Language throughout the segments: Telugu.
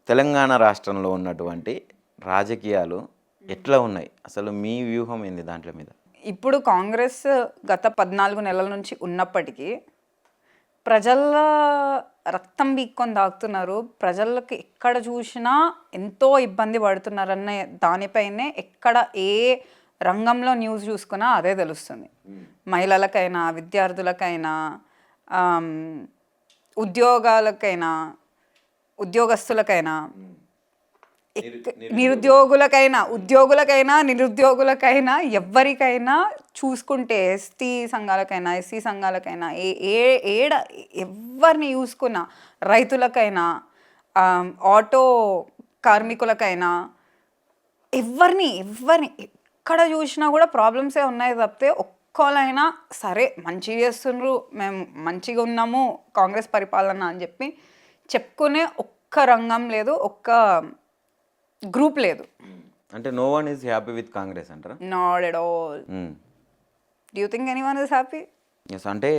తెలంగాణ రాష్ట్రంలో ఉన్నటువంటి రాజకీయాలు ఎట్లా ఉన్నాయి? అసలు మీ వ్యూహం ఏంది దాంట్ల మీద? ఇప్పుడు కాంగ్రెస్ గత 14 నెలల నుంచి ఉన్నప్పటికీ ప్రజల రక్తం పీక్కొని తాగుతున్నారు. ప్రజలకు ఎక్కడ చూసినా ఎంతో ఇబ్బంది పడుతున్నారన్న దానిపైనే ఎక్కడ ఏ రంగంలో న్యూస్ చూసుకున్నా అదే తెలుస్తుంది. మహిళలకైనా, విద్యార్థులకైనా, ఉద్యోగాలకైనా, ఉద్యోగస్తులకైనా, ఉద్యోగులకైనా నిరుద్యోగులకైనా ఎవరికైనా చూసుకుంటే ఎస్టీ సంఘాలకైనా ఎస్సీ సంఘాలకైనా ఏడ ఎవరిని చూసుకున్నా, రైతులకైనా, ఆటో కార్మికులకైనా ఎవరిని ఎక్కడ చూసినా కూడా ప్రాబ్లమ్సే ఉన్నాయి తప్పితే ఒక్కలైనా సరే మంచిగా చేస్తుండ్రు, మేము మంచిగా ఉన్నాము కాంగ్రెస్ పరిపాలన అని చెప్పి చెప్పుకునే ఒక్క రంగం లేదు, ఒక్క గ్రూప్ లేదు. అంటే no one is happy with Congress అంటారా? Not at all. Do you think anyone is happy? Yes. అంటే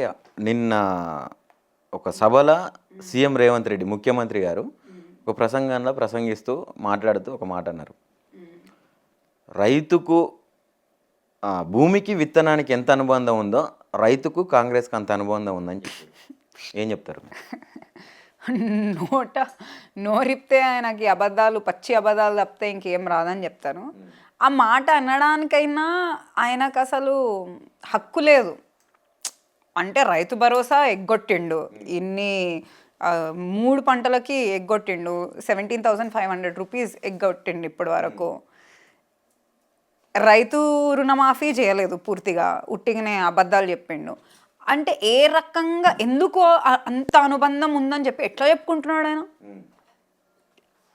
నిన్న ఒక సభలో సీఎం రేవంత్ రెడ్డి ముఖ్యమంత్రి గారు ఒక ప్రసంగంలో ప్రసంగిస్తూ మాట్లాడుతూ ఒక మాట అన్నారు. రైతుకు భూమికి విత్తనానికి ఎంత అనుబంధం ఉందో రైతుకు కాంగ్రెస్కి అంత అనుబంధం ఉందని చెప్పారు. ఏం చెప్తారు? నోరిప్తే ఆయనకి అబద్ధాలు, పచ్చి అబద్ధాలు తప్పితే ఇంకేం రాదని చెప్తాను. ఆ మాట అనడానికైనా ఆయనకు అసలు హక్కు లేదు. అంటే రైతు భరోసా ఎగ్గొట్టిండు, ఇన్ని 3 పంటలకి ఎగ్గొట్టిండు, 17,500 రూపీస్ ఎగ్గొట్టిండు ఇప్పటి వరకు. రైతు రుణమాఫీ చేయలేదు పూర్తిగా, ఉట్టిగానే అబద్ధాలు చెప్పిండు. అంటే ఏ రకంగా ఎందుకో అంత అనుబంధం ఉందని చెప్పి ఎట్లా చెప్పుకుంటున్నాడు ఆయన?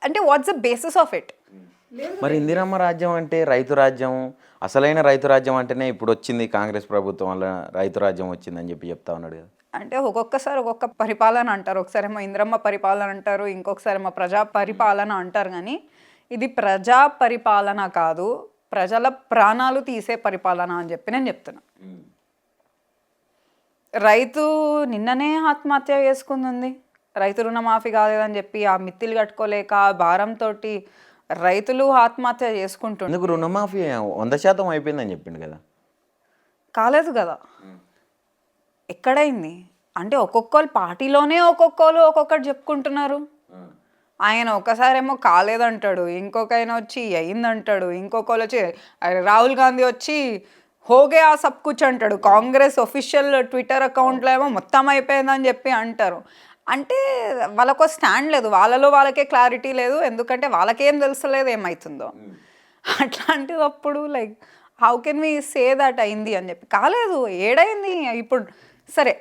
అంటే what's the basis of it? మరి ఇందిరమ్మ రాజ్యం అంటే రైతు రాజ్యం, అసలైన రైతు రాజ్యం అంటేనే ఇప్పుడు వచ్చింది కాంగ్రెస్ ప్రభుత్వం వల్ల రైతు రాజ్యం వచ్చిందని చెప్పి చెప్తా ఉన్నాడు కదా. అంటే ఒక్కొక్కసారి ఒక్కొక్క పరిపాలన అంటారు. ఒకసారి ఏమో ఇందిరమ్మ పరిపాలన అంటారు, ఇంకొకసారి ఏమో ప్రజా పరిపాలన అంటారు. కానీ ఇది ప్రజా పరిపాలన కాదు, ప్రజల ప్రాణాలు తీసే పరిపాలన అని చెప్పి నేను చెప్తున్నా. రైతు నిన్ననే ఆత్మహత్య చేసుకుంది, రైతు రుణమాఫీ కాలేదని చెప్పి ఆ మిత్తిలు కట్టుకోలేక ఆ భారంతో రైతులు ఆత్మహత్య చేసుకుంటున్నారు. ఎందుకు రుణమాఫీ 100% అయిపోయిందని చెప్పిండు కదా. కాలేదు కదా, ఎక్కడైంది? అంటే ఒక్కొక్కరు పార్టీలోనే ఒక్కొక్కటి చెప్పుకుంటున్నారు. ఆయన ఒకసారేమో కాలేదంటాడు, ఇంకొక ఆయన వచ్చి అయిందంటాడు, ఇంకొకరు వచ్చి రాహుల్ గాంధీ వచ్చి హోగే ఆ సబ్ కుచ్ అంటాడు. కాంగ్రెస్ ఒఫిషియల్ ట్విట్టర్ అకౌంట్లో ఏమో మొత్తం అయిపోయిందని చెప్పి అంటారు. అంటే వాళ్ళకు స్టాండ్ లేదు, వాళ్ళకే క్లారిటీ లేదు, ఎందుకంటే వాళ్ళకేం తెలుసలేదు ఏమవుతుందో. అట్లాంటిదప్పుడు like how can we say that అయింది అని చెప్పి? కాలేదు, ఏడైంది? ఇప్పుడు సరే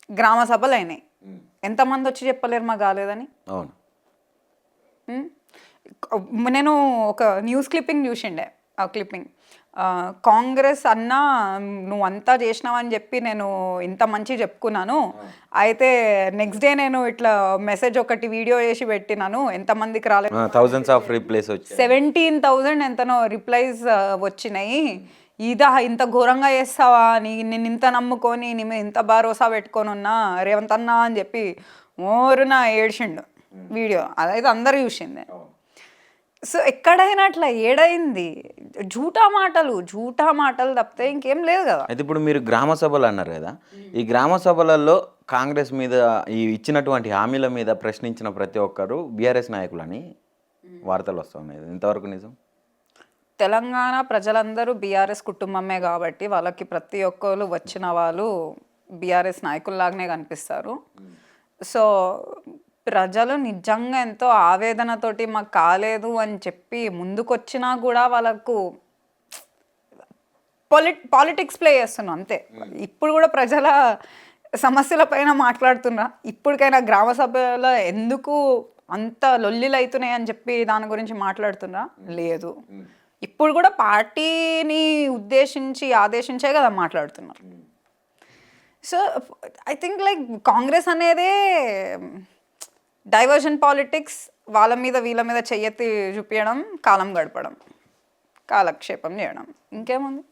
గ్రామ సభలు అయినాయి, ఎంతమంది వచ్చి చెప్పలేరు మా కాలేదని? అవును. నేను ఒక న్యూస్ క్లిప్పింగ్ చూసిండే, ఆ క్లిప్పింగ్ కాంగ్రెస్ అన్న నువ్వు అంతా చేసినావని చెప్పి నేను ఇంత మంచి చెప్పుకున్నాను, అయితే నెక్స్ట్ డే నేను ఇట్లా మెసేజ్ ఒకటి వీడియో చేసి పెట్టినాను, ఎంతమందికి రాలేదు, 17,000 ఎంతనో రిప్లైస్ వచ్చినాయి, ఇంత ఘోరంగా చేస్తావా, నేను ఇంత నమ్ముకొని నీ మీద ఇంత భరోసా పెట్టుకొని ఉన్నా రేవంత్ అన్న అని చెప్పి మోరున ఏడ్చిండు వీడియో. అదైతే అందరూ చూసిందే. సో ఎక్కడైనా అట్లా ఏడైంది? జూటా మాటలు తప్పితే ఇంకేం లేదు కదా. అయితే ఇప్పుడు మీరు గ్రామ సభలు అన్నారు కదా, ఈ గ్రామ సభలలో కాంగ్రెస్ మీద ఈ ఇచ్చినటువంటి హామీల మీద ప్రశ్నించిన ప్రతి ఒక్కరు బీఆర్ఎస్ నాయకులని వార్తలు వస్తున్నాయి. ఇంతవరకు నిజం? తెలంగాణ ప్రజలందరూ బీఆర్ఎస్ కుటుంబమే కాబట్టి వాళ్ళకి ప్రతి ఒక్కరు వచ్చిన వాళ్ళు బీఆర్ఎస్ నాయకుల్లాగానే కనిపిస్తారు. సో ప్రజలు నిజంగా ఎంతో ఆవేదనతోటి మాకు కాలేదు అని చెప్పి ముందుకొచ్చినా కూడా వాళ్ళకు పాలిటిక్స్ ప్లే చేస్తున్నాం అంతే. ఇప్పుడు కూడా ప్రజల సమస్యల పైన మాట్లాడుతున్నా, ఇప్పటికైనా గ్రామ సభలో ఎందుకు అంత లొల్లిలు అవుతున్నాయి అని చెప్పి దాని గురించి మాట్లాడుతున్నా లేదు. ఇప్పుడు కూడా పార్టీని ఆదేశించే కదా మాట్లాడుతున్నారు. So I think like Congress అనేదే డైవర్షన్ పాలిటిక్స్, వాళ్ళ మీద వీళ్ళ మీద చెయ్యెత్తి చూపించడం, కాలం గడపడం, కాలక్షేపం చేయడం, ఇంకేముంది?